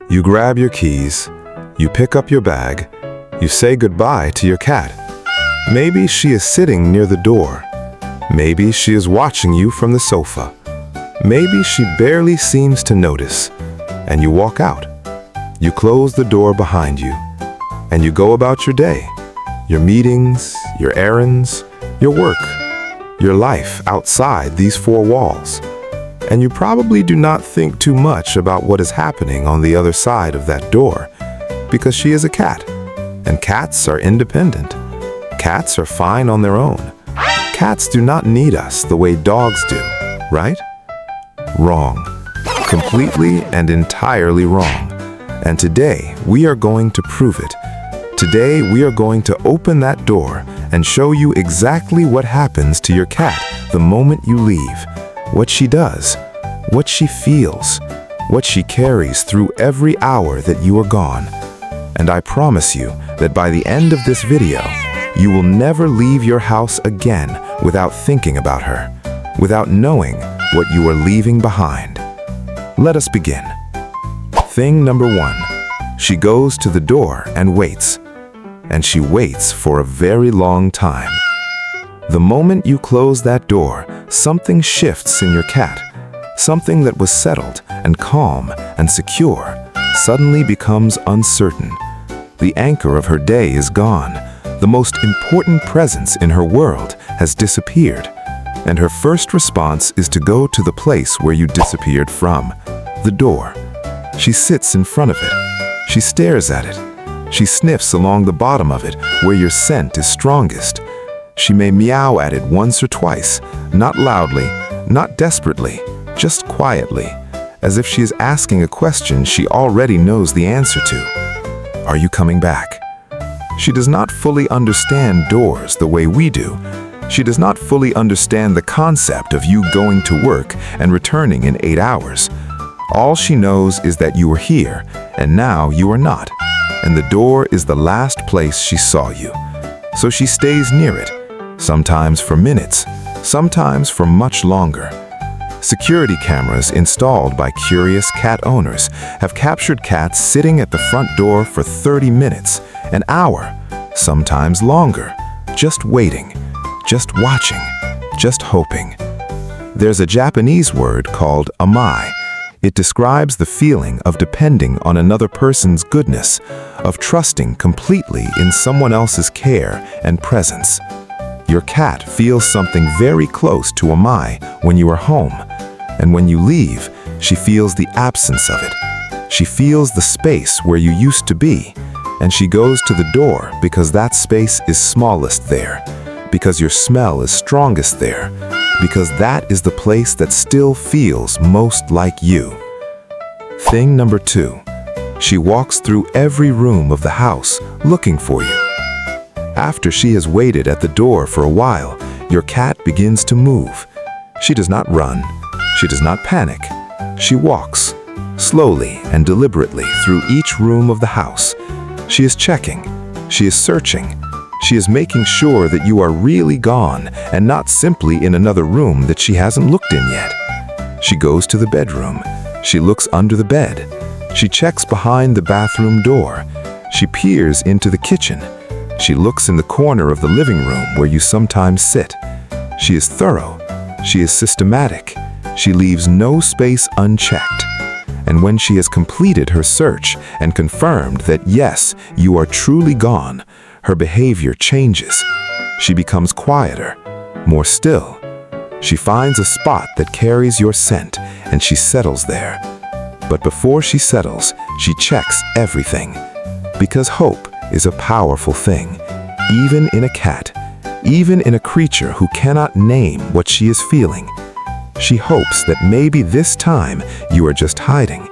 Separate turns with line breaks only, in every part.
You grab your keys, you pick up your bag, you say goodbye to your cat. Maybe she is sitting near the door. Maybe she is watching you from the sofa. Maybe she barely seems to notice, and you walk out. You close the door behind you, and you go about your day, your meetings, your errands, your work, your life outside these four walls. And you probably do not think too much about what is happening on the other side of that door, because she is a cat, and cats are independent. Cats are fine on their own. Cats do not need us the way dogs do, right? Wrong. Completely and entirely wrong. And today, we are going to prove it. Today, we are going to open that door and show you exactly what happens to your cat the moment you leave. What she does, what she feels, what she carries through every hour that you are gone. And I promise you that by the end of this video, you will never leave your house again without thinking about her, without knowing what you are leaving behind. Let us begin. Thing number 1, she goes to the door and waits. And she waits for a very long time. The moment you close that door, something shifts in your cat. Something that was settled and calm and secure suddenly becomes uncertain. The anchor of her day is gone. The most important presence in her world has disappeared. And her first response is to go to the place where you disappeared from, the door. She sits in front of it. She stares at it. She sniffs along the bottom of it where your scent is strongest. She may meow at it once or twice, not loudly, not desperately, just quietly, as if she is asking a question she already knows the answer to. Are you coming back? She does not fully understand doors the way we do. She does not fully understand the concept of you going to work and returning in 8 hours. All she knows is that you were here, and now you are not. And the door is the last place she saw you. So she stays near it, sometimes for minutes, sometimes for much longer. Security cameras installed by curious cat owners have captured cats sitting at the front door for 30 minutes, an hour, sometimes longer, just waiting, just watching, just hoping. There's a Japanese word called amai. It describes the feeling of depending on another person's goodness, of trusting completely in someone else's care and presence. Your cat feels something very close to amai when you are home, and when you leave, she feels the absence of it. She feels the space where you used to be, and she goes to the door because that space is smallest there, because your smell is strongest there, because that is the place that still feels most like you. Thing number 2, she walks through every room of the house looking for you. After she has waited at the door for a while, your cat begins to move. She does not run. She does not panic. She walks, slowly and deliberately through each room of the house. She is checking. She is searching. She is making sure that you are really gone and not simply in another room that she hasn't looked in yet. She goes to the bedroom. She looks under the bed. She checks behind the bathroom door. She peers into the kitchen. She looks in the corner of the living room where you sometimes sit. She is thorough. She is systematic. She leaves no space unchecked. And when she has completed her search and confirmed that yes, you are truly gone, her behavior changes. She becomes quieter, more still. She finds a spot that carries your scent and she settles there. But before she settles, she checks everything. Because hope is a powerful thing, even in a cat, even in a creature who cannot name what she is feeling. She hopes that maybe this time you are just hiding.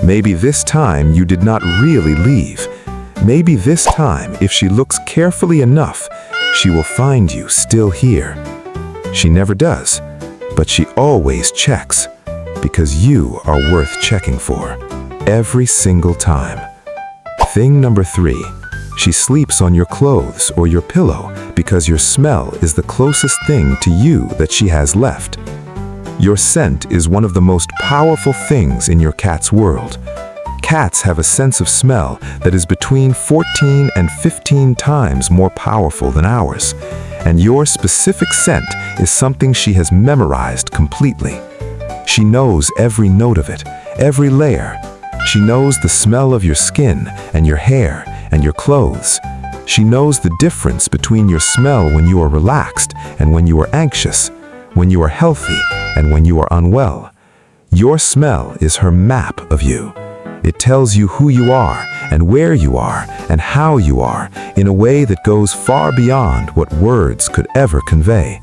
Maybe this time you did not really leave. Maybe this time, if she looks carefully enough, she will find you still here. She never does, but she always checks, because you are worth checking for, every single time. Thing number 3, she sleeps on your clothes or your pillow because your smell is the closest thing to you that she has left. Your scent is one of the most powerful things in your cat's world. Cats have a sense of smell that is between 14 and 15 times more powerful than ours, and your specific scent is something she has memorized completely. She knows every note of it, every layer. She knows the smell of your skin and your hair and your clothes. She knows the difference between your smell when you are relaxed and when you are anxious, when you are healthy and when you are unwell. Your smell is her map of you. It tells you who you are and where you are and how you are in a way that goes far beyond what words could ever convey.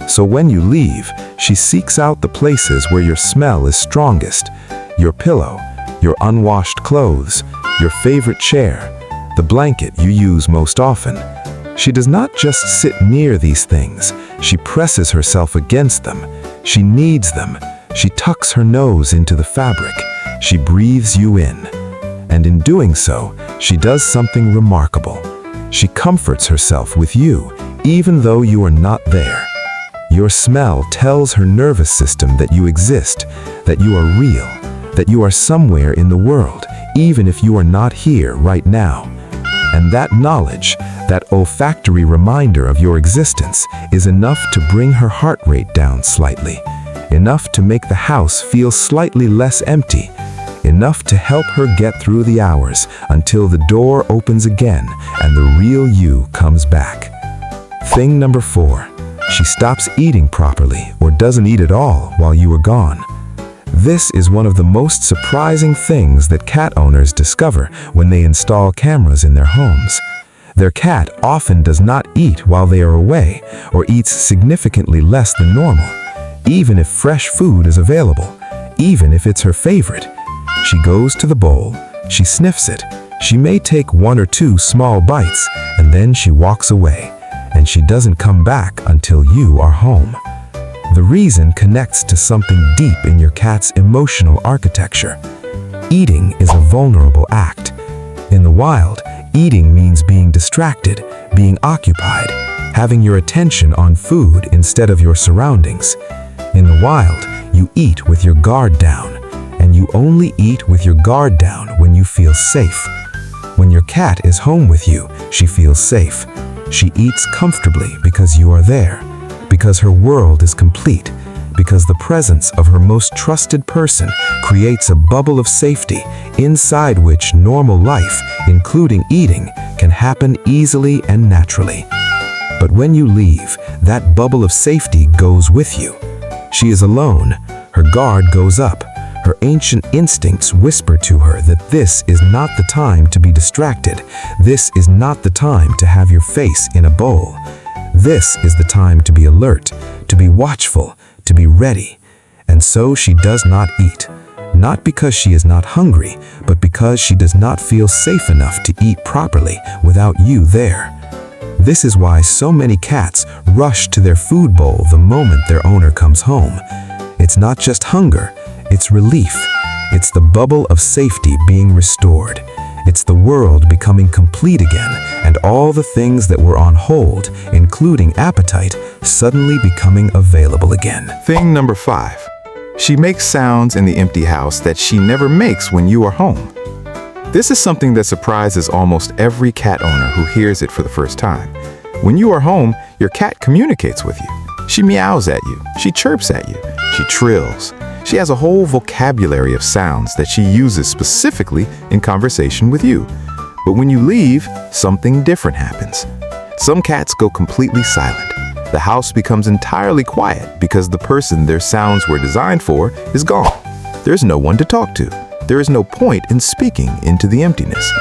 So when you leave, she seeks out the places where your smell is strongest: your pillow, your unwashed clothes, your favorite chair, the blanket you use most often. She does not just sit near these things, she presses herself against them. She needs them. She tucks her nose into the fabric. She breathes you in. And in doing so, she does something remarkable. She comforts herself with you, even though you are not there. Your smell tells her nervous system that you exist, that you are real, that you are somewhere in the world, even if you are not here right now. And that knowledge, that olfactory reminder of your existence, is enough to bring her heart rate down slightly, enough to make the house feel slightly less empty, enough to help her get through the hours until the door opens again and the real you comes back. Thing number 4. She stops eating properly or doesn't eat at all while you are gone. This is one of the most surprising things that cat owners discover when they install cameras in their homes. Their cat often does not eat while they are away or eats significantly less than normal, even if fresh food is available, even if it's her favorite. She goes to the bowl, she sniffs it, she may take 1 or 2 small bites, and then she walks away, and she doesn't come back until you are home. The reason connects to something deep in your cat's emotional architecture. Eating is a vulnerable act. In the wild, eating means being distracted, being occupied, having your attention on food instead of your surroundings. In the wild, you eat with your guard down, and you only eat with your guard down when you feel safe. When your cat is home with you, she feels safe. She eats comfortably because you are there, because her world is complete, because the presence of her most trusted person creates a bubble of safety inside which normal life, including eating, can happen easily and naturally. But when you leave, that bubble of safety goes with you. She is alone. Her guard goes up. Her ancient instincts whisper to her that this is not the time to be distracted. This is not the time to have your face in a bowl. This is the time to be alert, to be watchful, to be ready. And so she does not eat. Not because she is not hungry, but because she does not feel safe enough to eat properly without you there. This is why so many cats rush to their food bowl the moment their owner comes home. It's not just hunger, it's relief. It's the bubble of safety being restored. It's the world becoming complete again, and all the things that were on hold, including appetite, suddenly becoming available again.
Thing number 5. She makes sounds in the empty house that she never makes when you are home. This is something that surprises almost every cat owner who hears it for the first time. When you are home, your cat communicates with you. She meows at you, she chirps at you, she trills. She has a whole vocabulary of sounds that she uses specifically in conversation with you. But when you leave, something different happens. Some cats go completely silent. The house becomes entirely quiet because the person their sounds were designed for is gone. There's no one to talk to. There is no point in speaking into the emptiness.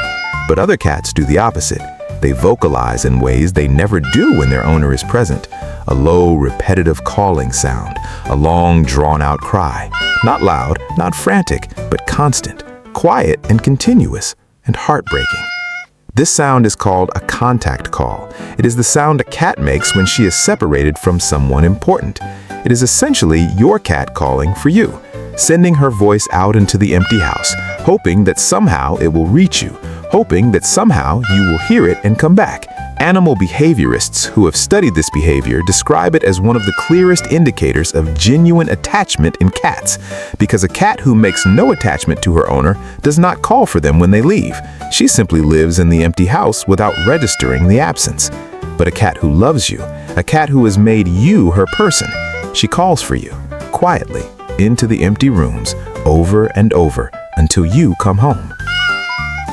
But other cats do the opposite. They vocalize in ways they never do when their owner is present. A low, repetitive calling sound, a long, drawn-out cry. Not loud, not frantic, but constant, quiet and continuous, and heartbreaking. This sound is called a contact call. It is the sound a cat makes when she is separated from someone important. It is essentially your cat calling for you, sending her voice out into the empty house, hoping that somehow it will reach you, hoping that somehow you will hear it and come back. Animal behaviorists who have studied this behavior describe it as one of the clearest indicators of genuine attachment in cats, because a cat who makes no attachment to her owner does not call for them when they leave. She simply lives in the empty house without registering the absence. But a cat who loves you, a cat who has made you her person, she calls for you, quietly, into the empty rooms, over and over, until you come home.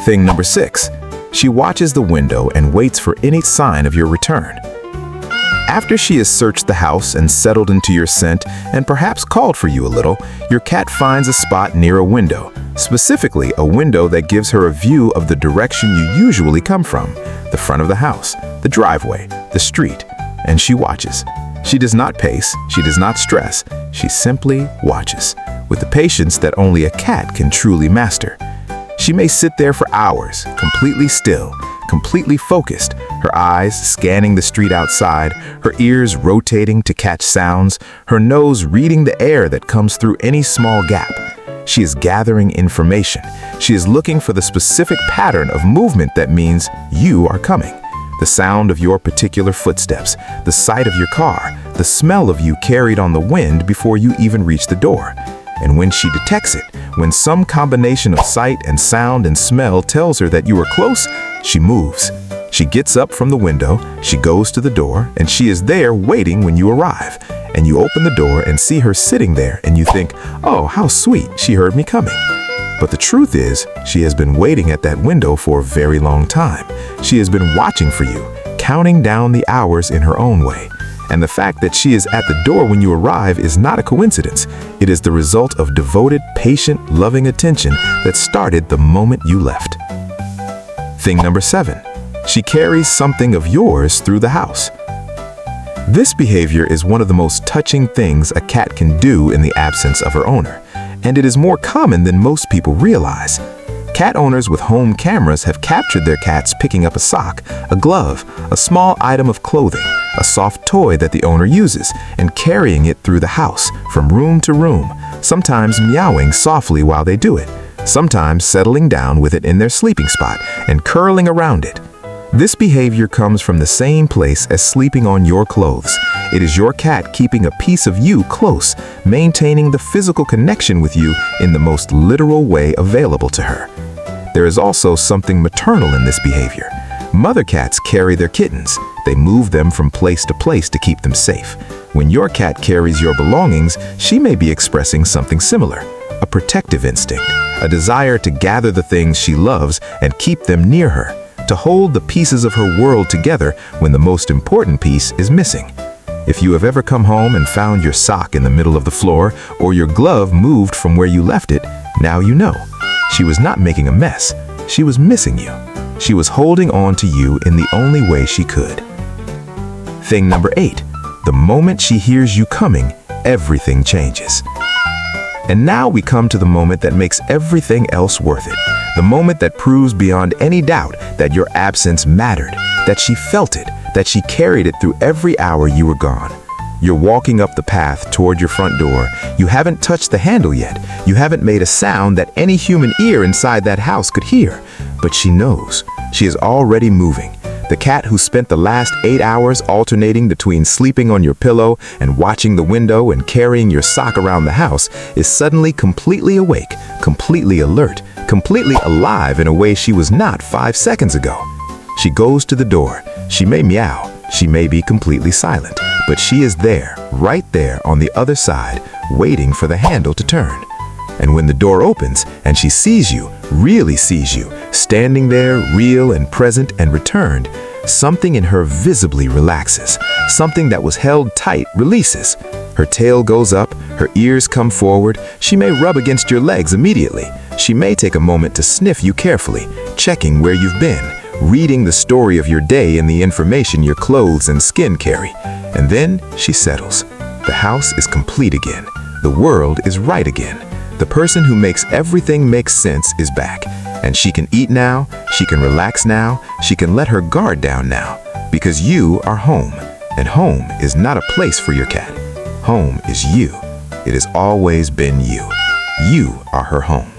Thing number 6. She watches the window and waits for any sign of your return. After she has searched the house and settled into your scent and perhaps called for you a little, your cat finds a spot near a window, specifically a window that gives her a view of the direction you usually come from, the front of the house, the driveway, the street, and she watches. She does not pace, she does not stress, she simply watches, with the patience that only a cat can truly master. She may sit there for hours, completely still, completely focused, her eyes scanning the street outside, her ears rotating to catch sounds, her nose reading the air that comes through any small gap. She is gathering information. She is looking for the specific pattern of movement that means you are coming. The sound of your particular footsteps, the sight of your car, the smell of you carried on the wind before you even reach the door. And when she detects it, when some combination of sight and sound and smell tells her that you are close, she moves. She gets up from the window, she goes to the door, and she is there waiting when you arrive. And you open the door and see her sitting there, and you think, oh, how sweet, she heard me coming. But the truth is, she has been waiting at that window for a very long time. She has been watching for you, counting down the hours in her own way. And the fact that she is at the door when you arrive is not a coincidence. It is the result of devoted, patient, loving attention that started the moment you left. Thing number 7. She carries something of yours through the house. This behavior is one of the most touching things a cat can do in the absence of her owner, and it is more common than most people realize. Cat owners with home cameras have captured their cats picking up a sock, a glove, a small item of clothing, a soft toy that the owner uses, and carrying it through the house, from room to room, sometimes meowing softly while they do it, sometimes settling down with it in their sleeping spot and curling around it. This behavior comes from the same place as sleeping on your clothes. It is your cat keeping a piece of you close, maintaining the physical connection with you in the most literal way available to her. There is also something maternal in this behavior. Mother cats carry their kittens. They move them from place to place to keep them safe. When your cat carries your belongings, she may be expressing something similar, a protective instinct, a desire to gather the things she loves and keep them near her, to hold the pieces of her world together when the most important piece is missing. If you have ever come home and found your sock in the middle of the floor or your glove moved from where you left it, now you know. She was not making a mess. She was missing you. She was holding on to you in the only way she could. Thing number 8. The moment she hears you coming, everything changes. And now we come to the moment that makes everything else worth it. The moment that proves beyond any doubt that your absence mattered, that she felt it, that she carried it through every hour you were gone. You're walking up the path toward your front door. You haven't touched the handle yet. You haven't made a sound that any human ear inside that house could hear. But she knows. She is already moving. The cat who spent the last 8 hours alternating between sleeping on your pillow and watching the window and carrying your sock around the house is suddenly completely awake, completely alert, completely alive in a way she was not 5 seconds ago. She goes to the door. She may meow. She may be completely silent, but she is there, right there on the other side, waiting for the handle to turn. And when the door opens and she sees you, really sees you, standing there, real and present and returned, something in her visibly relaxes. Something that was held tight releases. Her tail goes up, her ears come forward. She may rub against your legs immediately. She may take a moment to sniff you carefully, checking where you've been, reading the story of your day and the information your clothes and skin carry. And then she settles. The house is complete again. The world is right again. The person who makes everything make sense is back. And she can eat now, she can relax now, she can let her guard down now. Because you are home. And home is not a place for your cat. Home is you. It has always been you. You are her home.